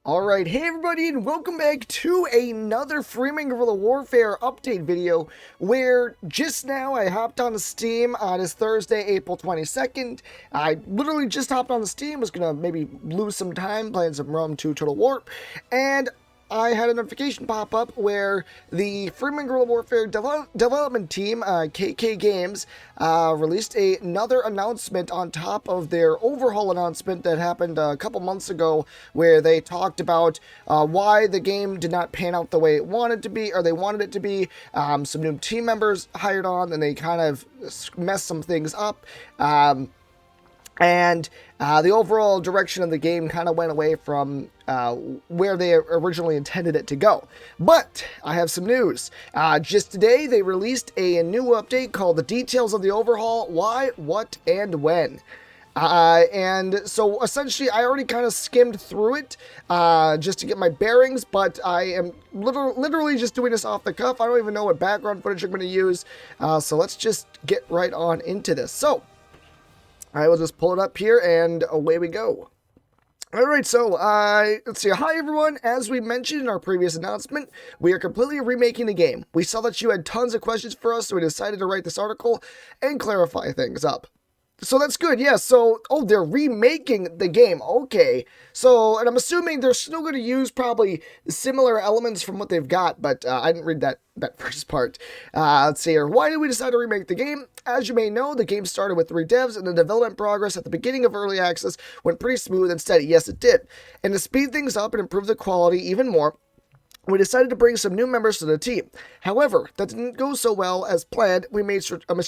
Alright, hey everybody, and welcome back to another Freeman Guerrilla Warfare update video, where just now I hopped on the Steam on this Thursday, April 22nd. I literally just hopped on the Steam, was gonna maybe lose some time playing some Rome 2 Total War, and I had a notification pop up where the Freeman Guerrilla Warfare development team, KK Games, released another announcement on top of their Overhaul announcement that happened a couple months ago, where they talked about why the game did not pan out the way it wanted to be, or they wanted it to be. Some new team members hired on, and they kind of messed some things up. And the overall direction of the game kind of went away from where they originally intended it to go. But I have some news. Just today, they released a new update called The Details of the Overhaul: Why, What, and When. And so essentially I already kind of skimmed through it just to get my bearings, but I am literally just doing this off the cuff. I don't even know what background footage I'm going to use. So let's just get right on into this. So I will just pull it up here, and away we go. Alright, so, let's see. Hi, everyone. As we mentioned in our previous announcement, we are completely remaking the game. We saw that you had tons of questions for us, so we decided to write this article and clarify things up. So that's good, yeah, so, oh, they're remaking the game, okay. So, and I'm assuming they're still going to use probably similar elements from what they've got, but I didn't read that first part. Let's see here. Why did we decide to remake the game? As you may know, the game started with 3 devs, and the development progress at the beginning of early access went pretty smooth and steady. Yes, it did. And to speed things up and improve the quality even more, we decided to bring some new members to the team. However, that didn't go so well as planned. We made a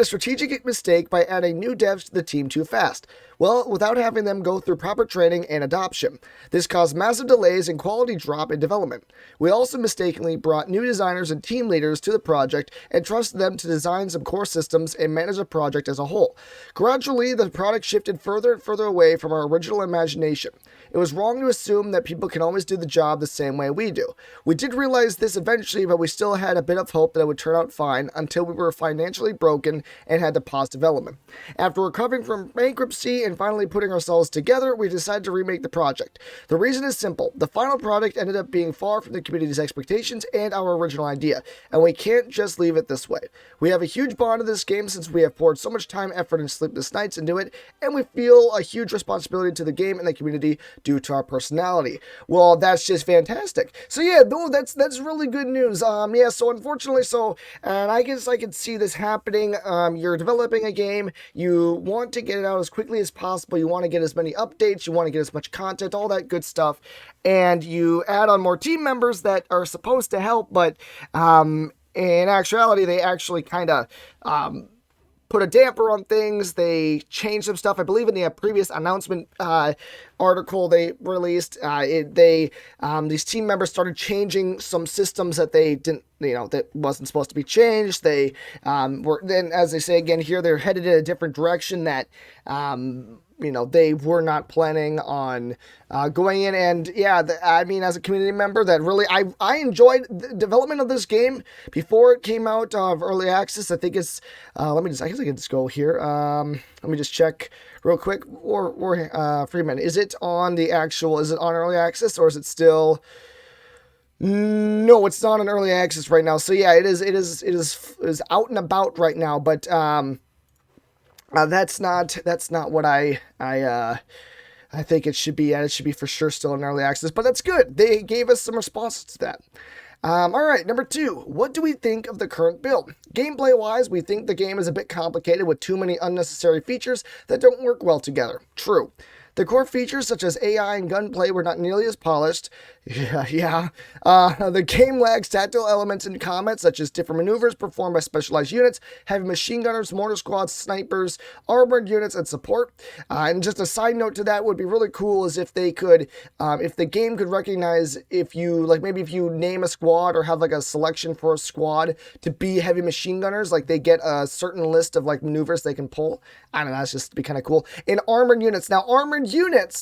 strategic mistake by adding new devs to the team too fast. Well, without having them go through proper training and adoption. This caused massive delays and quality drop in development. We also mistakenly brought new designers and team leaders to the project and trusted them to design some core systems and manage the project as a whole. Gradually, the product shifted further and further away from our original imagination. It was wrong to assume that people can always do the job the same way we do. We did realize this eventually, but we still had a bit of hope that it would turn out fine until we were financially broken and had to pause development. After recovering from bankruptcy and finally putting ourselves together, we decided to remake the project. The reason is simple. The final product ended up being far from the community's expectations and our original idea, and we can't just leave it this way. We have a huge bond in this game since we have poured so much time, effort, and sleepless nights into it, and we feel a huge responsibility to the game and the community due to our personality. Well, that's just fantastic. So yeah, no, that's really good news. Yeah, so unfortunately, and I guess I could see this happening. You're developing a game, you want to get it out as quickly as possible, you want to get as many updates, you want to get as much content, all that good stuff, and you add on more team members that are supposed to help, but in actuality, they actually kind of put a damper on things. They changed some stuff. I believe in the previous announcement article they released, these team members started changing some systems that they didn't, that wasn't supposed to be changed. They were then, as they say again here, they're headed in a different direction that they were not planning on going in. And yeah, I mean, as a community member, that really, I enjoyed the development of this game before it came out of early access. I think it's, I guess I can just go here. Let me just check real quick. Or Freeman, is it on early access, or is it still? No, it's not on early access right now. So yeah, it is out and about right now, but that's not what I think it should be at. It should be for sure still in early access, but that's good. They gave us some responses to that. All right, number 2, what do we think of the current build? Gameplay-wise, we think the game is a bit complicated with too many unnecessary features that don't work well together. True. The core features such as AI and gunplay were not nearly as polished. Yeah. The game lacks tactile elements in combat, such as different maneuvers performed by specialized units, heavy machine gunners, mortar squads, snipers, armored units, and support. And just a side note to that would be really cool is if they could, if the game could recognize if you, maybe if you name a squad or have a selection for a squad to be heavy machine gunners, they get a certain list of maneuvers they can pull. I don't know, that's just be kind of cool. And armored units.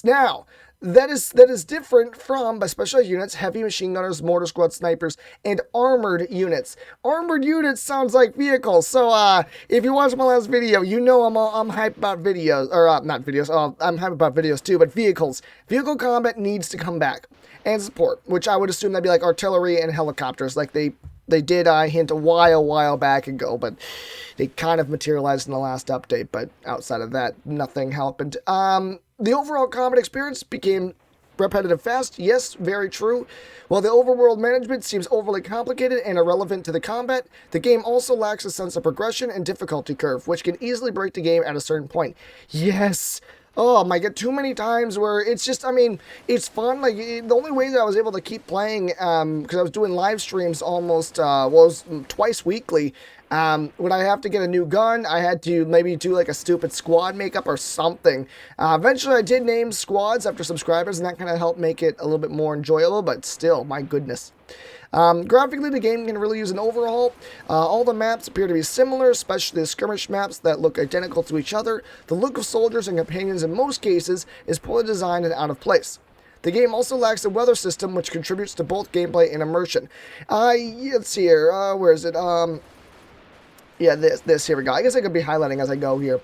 Now, that is different from by specialized units, heavy machine gunners, mortar squad snipers, and armored units. Armored units sounds like vehicles. So if you watched my last video, you know I'm hyped about videos, or not videos. I'm hyped about videos too, but vehicles. Vehicle combat needs to come back and support, which I would assume that'd be like artillery and helicopters, like they did hint a while back ago, but they kind of materialized in the last update. But outside of that, nothing happened. The overall combat experience became repetitive fast. Yes, very true. While the overworld management seems overly complicated and irrelevant to the combat, the game also lacks a sense of progression and difficulty curve, which can easily break the game at a certain point. Yes. Oh my god, too many times where it's just, I mean, it's fun. Like, the only way that I was able to keep playing, because I was doing live streams almost, it was twice weekly. When I have to get a new gun, I had to maybe do like a stupid squad makeup or something. Eventually I did name squads after subscribers, and that kind of helped make it a little bit more enjoyable, but still, my goodness. Graphically, the game can really use an overhaul. All the maps appear to be similar, especially the skirmish maps that look identical to each other. The look of soldiers and companions in most cases is poorly designed and out of place. The game also lacks a weather system, which contributes to both gameplay and immersion. Let's see here, where is it? Yeah, this, here we go. I guess I could be highlighting as I go here.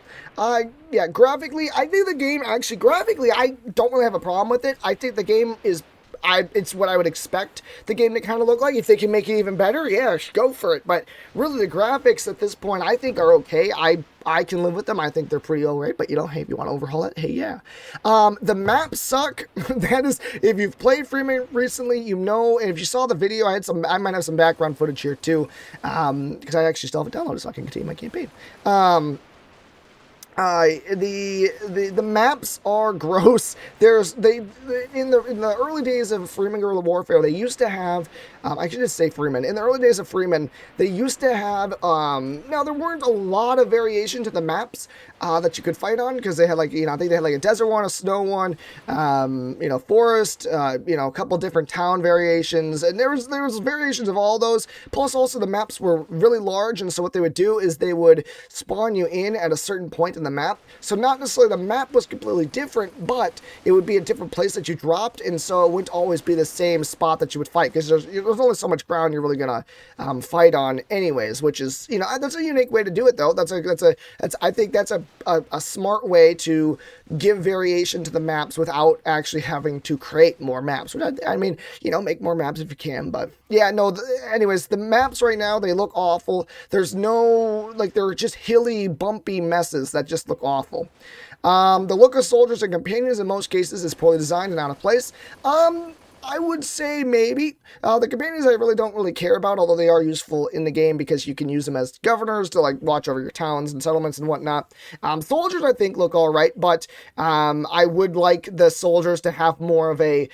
Yeah, graphically, I think the game, actually, graphically, I don't really have a problem with it. I think the game is, it's what I would expect the game to kind of look like. If they can make it even better, yeah, go for it. But really, the graphics at this point, I think are okay. I can live with them. I think they're pretty alright. But, you know, hey, if you want to overhaul it, hey, yeah. The maps suck. That is, if you've played Freeman recently, you know, and if you saw the video, I might have some background footage here, too. Because I actually still have it downloaded, so I can continue my campaign. The maps are gross. In the early days of Freeman Guerrilla Warfare, they used to have, I should just say Freeman. In the early days of Freeman, they used to have, now there weren't a lot of variation to the maps that you could fight on, because they had, like, you know, I think they had like a desert one, a snow one, you know, forest, you know, a couple different town variations, and there was variations of all those. Plus, also the maps were really large, and so what they would do is they would spawn you in at a certain point in the map. So not necessarily the map was completely different, but it would be a different place that you dropped, and so it wouldn't always be the same spot that you would fight, because there's only so much ground you're really gonna fight on anyways, which is, you know, that's a unique way to do it, though. I think that's a smart way to give variation to the maps without actually having to create more maps. I mean, you know, make more maps if you can, but yeah, no, anyways, the maps right now, they look awful. There's no, like, they're just hilly, bumpy messes that just look awful. The look of soldiers and companions in most cases is poorly designed and out of place. I would say maybe. The companions I really don't really care about, although they are useful in the game because you can use them as governors to, like, watch over your towns and settlements and whatnot. Soldiers, I think, look all right, but I would like the soldiers to have more of a,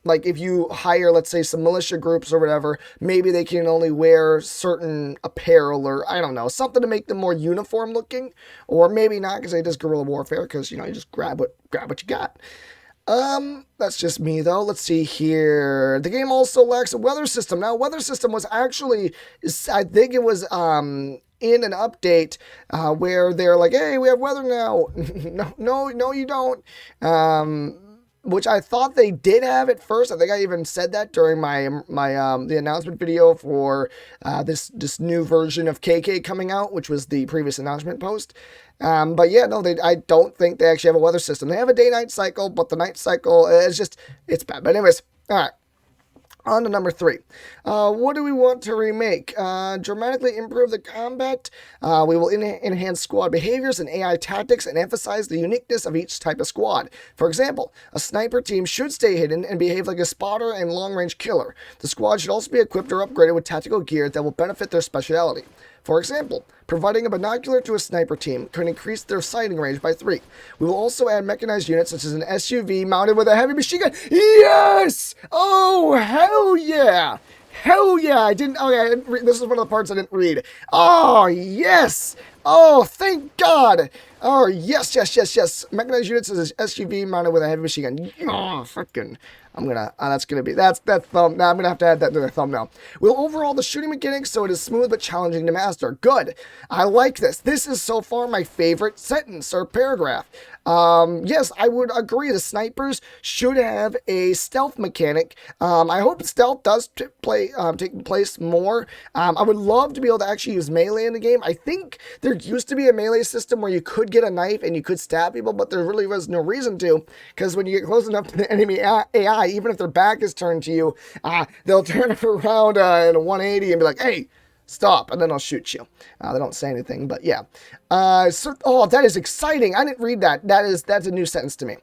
like, if you hire, let's say, some militia groups or whatever, maybe they can only wear certain apparel, or, I don't know, something to make them more uniform looking, or maybe not, because they just guerrilla warfare, because, you know, you just grab what you got. That's just me, though. Let's see here. The game also lacks a weather system. Now, weather system was actually, I think it was, in an update, where they're like, hey, we have weather now. No, you don't. Which I thought they did have at first. I think I even said that during my the announcement video for this new version of KK coming out, which was the previous announcement post. But yeah, no, I don't think they actually have a weather system. They have a day-night cycle, but the night cycle is it's bad. But anyways, all right. On to number 3. What do we want to remake? Dramatically improve the combat. We will enhance squad behaviors and AI tactics and emphasize the uniqueness of each type of squad. For example, a sniper team should stay hidden and behave like a spotter and long-range killer. The squad should also be equipped or upgraded with tactical gear that will benefit their speciality. For example, providing a binocular to a sniper team can increase their sighting range by 3. We will also add mechanized units such as an SUV mounted with a heavy machine gun. Yes! Oh, hell yeah! Hell yeah! This is one of the parts I didn't read. Oh, yes! Oh, thank God! Oh, yes, yes, yes, yes. Mechanized units is an SUV mounted with a heavy machine gun. Oh, freaking. That's gonna be, that's thumb. Now I'm gonna have to add that to the thumbnail. We'll overhaul the shooting mechanics so it is smooth but challenging to master. Good. I like this. This is so far my favorite sentence or paragraph. Yes, I would agree. The snipers should have a stealth mechanic. I hope stealth does take place more. I would love to be able to actually use melee in the game. I think there used to be a melee system where you could get a knife and you could stab people, but there really was no reason to, because when you get close enough to the enemy AI, even if their back is turned to you, they'll turn around in a 180 and be like, hey, stop, and then I'll shoot you. They don't say anything, but yeah. Oh, that is exciting. I didn't read that. That's a new sentence to me.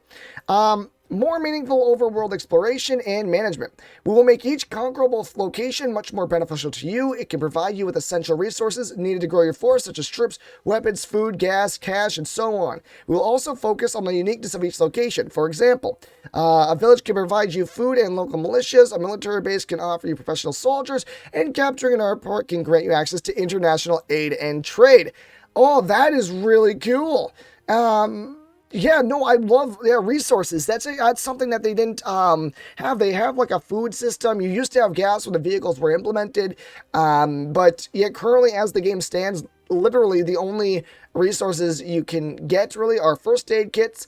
More meaningful overworld exploration and management. We will make each conquerable location much more beneficial to you. It can provide you with essential resources needed to grow your force, such as troops, weapons, food, gas, cash, and so on. We will also focus on the uniqueness of each location. For example, a village can provide you food and local militias, a military base can offer you professional soldiers, and capturing an airport can grant you access to international aid and trade. Oh, that is really cool. Yeah, no, I love their resources. That's something that they didn't have. They have like a food system. You used to have gas when the vehicles were implemented, but yet currently, as the game stands, literally the only resources you can get really are first aid kits,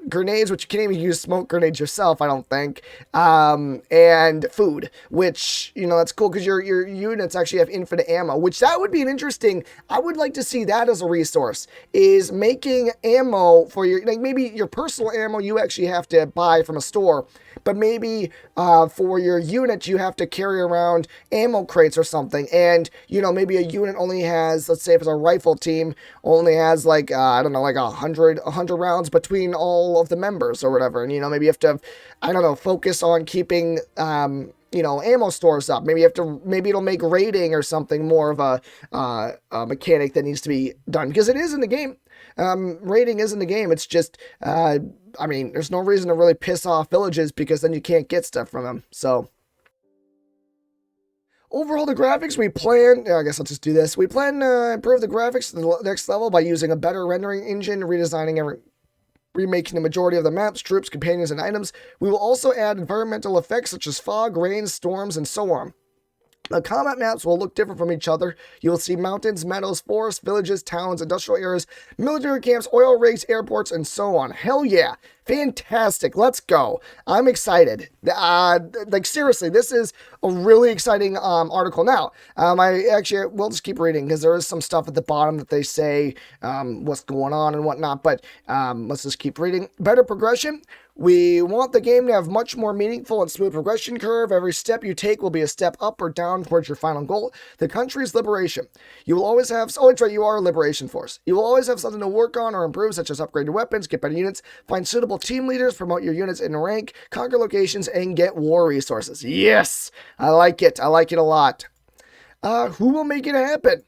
grenades, which you can't even use smoke grenades yourself, I don't think, and food, which, you know, that's cool because your units actually have infinite ammo, which that would be an interesting, I would like to see that as a resource, is making ammo for your, like maybe your personal ammo you actually have to buy from a store, but maybe for your unit you have to carry around ammo crates or something, and, you know, maybe a unit only has, let's say if it's a rifle team, only has like, I don't know, like 100 rounds between all of the members or whatever. And, you know, maybe you have to, I don't know, focus on keeping, you know, ammo stores up. Maybe you have to, maybe it'll make raiding or something more of a mechanic that needs to be done. Because it is in the game. Raiding is in the game. It's just, I mean, there's no reason to really piss off villages because then you can't get stuff from them. So overhaul the graphics, we plan, I guess I'll just do this. We plan to improve the graphics to the next level by using a better rendering engine, redesigning remaking the majority of the maps, troops, companions, and items. We will also add environmental effects such as fog, rain, storms, and so on. The combat maps will look different from each other. You will see mountains, meadows, forests, villages, towns, industrial areas, military camps, oil rigs, airports, and so on. Hell yeah. Fantastic. Let's go. I'm excited. Like, seriously, this is a really exciting article. Now, we'll just keep reading because there is some stuff at the bottom that they say what's going on and whatnot, but let's just keep reading. Better progression. We want the game to have much more meaningful and smooth progression curve. Every step you take will be a step up or down towards your final goal, the country's liberation. You will always have, oh, it's right, you are a liberation force. You will always have something to work on or improve, such as upgrade your weapons, get better units, find suitable team leaders, promote your units in rank, conquer locations, and get war resources. Yes, I like it. I like it a lot. Who will make it happen?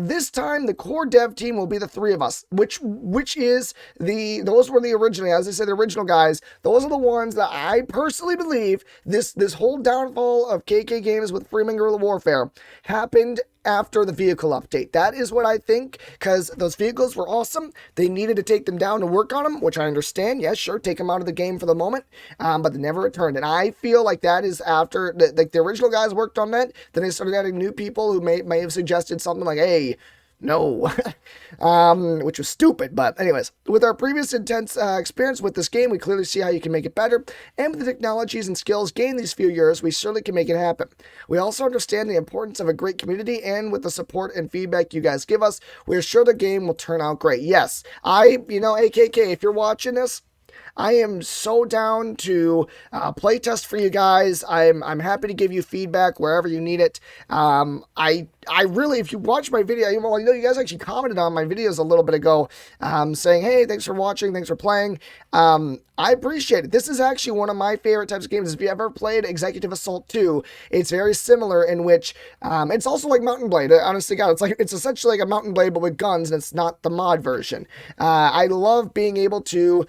This time, the core dev team will be the three of us, which is those were the original, as I said, the original guys. Those are the ones that I personally believe this whole downfall of KK Games with Freeman Guerrilla Warfare happened after the vehicle update. That is what I think, because those vehicles were awesome. They needed to take them down to work on them, which I understand. Yes, sure, take them out of the game for the moment, but they never returned. And I feel like that is after, like the original guys worked on that, then they started adding new people who may have suggested something like, hey, no, which was stupid. But anyways, with our previous intense experience with this game, we clearly see how you can make it better. And with the technologies and skills gained these few years, we certainly can make it happen. We also understand the importance of a great community, and with the support and feedback you guys give us, we're sure the game will turn out great. Yes, AKK, if you're watching this, I am so down to playtest for you guys. I'm happy to give you feedback wherever you need it. I really, if you watch my video, you know you guys actually commented on my videos a little bit ago, saying, hey, thanks for watching, thanks for playing. I appreciate it. This is actually one of my favorite types of games. If you ever played Executive Assault 2, it's very similar in which, it's also like Mountain Blade. Honestly, God, it's essentially like a Mountain Blade, but with guns, and it's not the mod version. I love being able to,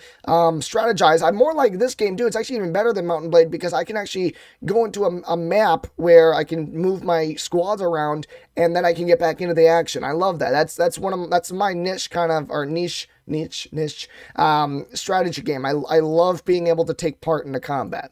strategize. I'm more like this game, too. It's actually even better than Mountain Blade because I can actually go into a map where I can move my squads around and then I can get back into the action. I love that. That's my niche kind of, or niche strategy game. I love being able to take part in the combat.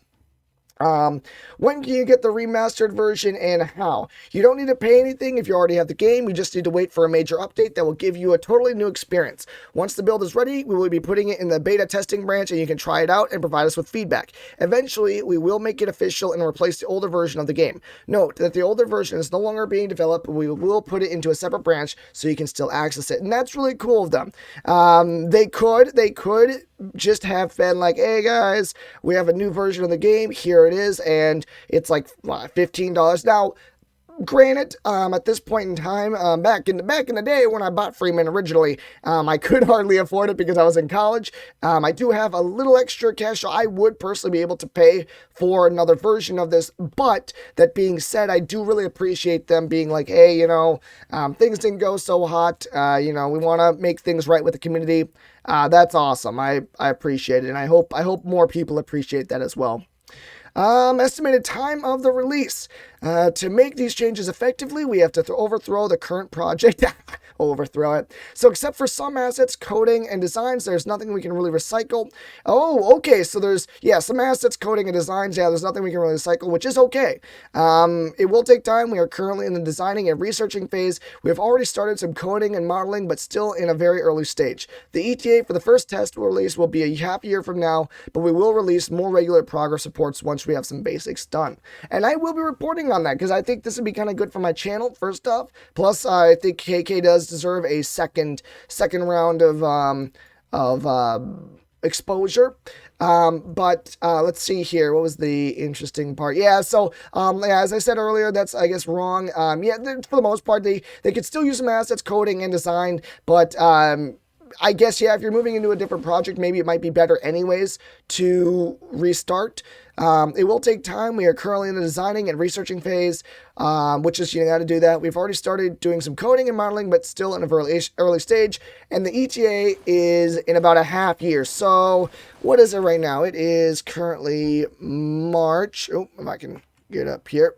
When can you get the remastered version and how? You don't need to pay anything if you already have the game. You just need to wait for a major update that will give you a totally new experience. Once the build is ready, we will be putting it in the beta testing branch and you can try it out and provide us with feedback. Eventually, we will make it official and replace the older version of the game. Note that the older version is no longer being developed, but we will put it into a separate branch so you can still access it. And that's really cool of them. They could just have been like, hey guys, we have a new version of the game, here it is, and it's like $15. Now, granted, at this point in time, back in the day when I bought Freeman originally, I could hardly afford it because I was in college. I do have a little extra cash, so I would personally be able to pay for another version of this. But that being said, I do really appreciate them being like, hey, things didn't go so hot. We want to make things right with the community. That's awesome. I appreciate it, and I hope more people appreciate that as well. Estimated time of the release. To make these changes effectively, we have to overthrow the current project. Overthrow it. So except for some assets, coding, and designs, there's nothing we can really recycle. Oh, okay. So there's, some assets, coding, and designs. Yeah, there's nothing we can really recycle, which is okay. It will take time. We are currently in the designing and researching phase. We have already started some coding and modeling, but still in a very early stage. The ETA for the first test release will be a half year from now, but we will release more regular progress reports once we have some basics done. And I will be reporting on that because I think this would be kind of good for my channel, first off. Plus, I think KK does deserve a second round of exposure. But let's see here. What was the interesting part? Yeah, so as I said earlier, that's, I guess, wrong. For the most part, they could still use some assets, coding, and design, but I guess, if you're moving into a different project, maybe it might be better anyways to restart. It will take time. We are currently in the designing and researching phase, which is, you got to do that. We've already started doing some coding and modeling, but still in a early stage. And the ETA is in about a half year. So what is it right now? It is currently March. Oh, if I can get up here.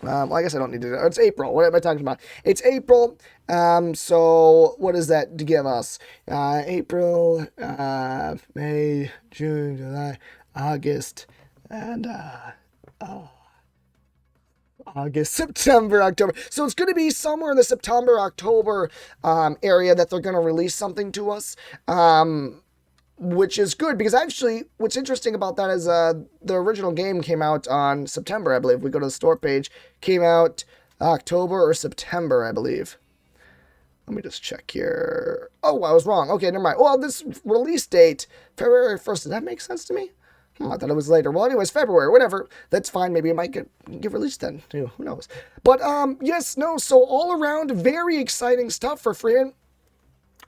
Well, I guess I don't need to do it. It's April. What am I talking about? It's April. So what does that give us? April, May, June, July, August, and August, September, October. So it's going to be somewhere in the September, October area that they're going to release something to us. Which is good because actually what's interesting about that is the original game came out on September, I believe. We go to the store page, came out October or September, I believe. Let me just check here. Oh, I was wrong. Okay, never mind. Well, this release date, February 1st, does that make sense to me? I thought it was later. Well, anyways, February, whatever. That's fine. Maybe it might get released then, too. Who knows? But, so all around, very exciting stuff for Freeman.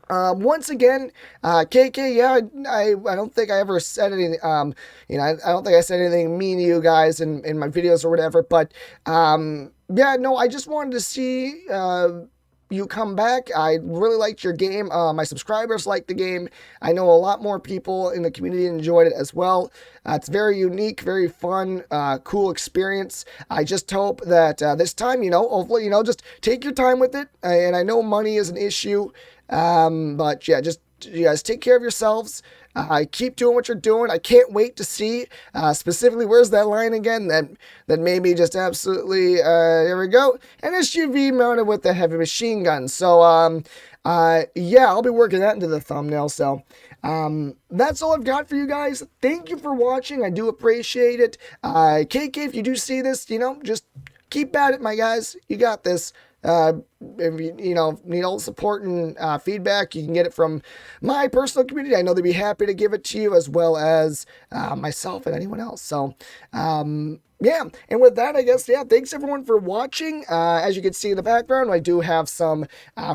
Once again, KK, I don't think I ever said anything, I don't think I said anything mean to you guys in my videos or whatever, but, I just wanted to see, you come back. I really liked your game. My subscribers liked the game. I know a lot more people in the community enjoyed it as well. It's very unique, very fun, cool experience. I just hope that this time, hopefully, just take your time with it. And I know money is an issue. But yeah, just you guys take care of yourselves. Keep doing what you're doing. I can't wait to see specifically where's that line again that made me just absolutely there we go, an SUV mounted with a heavy machine gun. So I'll be working that into the thumbnail. So that's all I've got for you guys. Thank you for watching. I do appreciate it. KK, if you do see this, just keep at it, my guys. You got this. If you need all the support and feedback, you can get it from my personal community. I know they'd be happy to give it to you, as well as myself and anyone else. So and with that, I guess, thanks everyone for watching. As you can see in the background, I do have some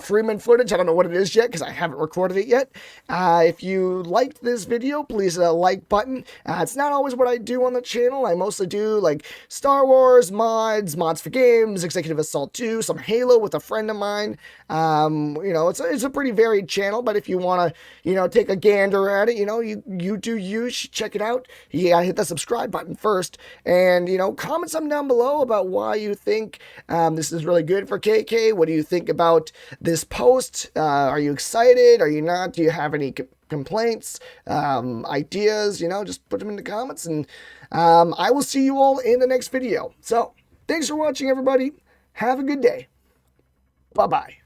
Freeman footage. I don't know what it is yet because I haven't recorded it yet. If you liked this video, please hit a like button. It's not always what I do on the channel. I mostly do like Star Wars mods for games, Executive Assault 2, some Halo with a friend. friend of mine. It's a pretty varied channel, but if you want to, take a gander at it, you should check it out. Yeah, hit the subscribe button first, and, comment something down below about why you think this is really good for KK. What do you think about this post? Are you excited? Are you not? Do you have any complaints, ideas? Just put them in the comments, and I will see you all in the next video. So, thanks for watching, everybody. Have a good day. Bye-bye.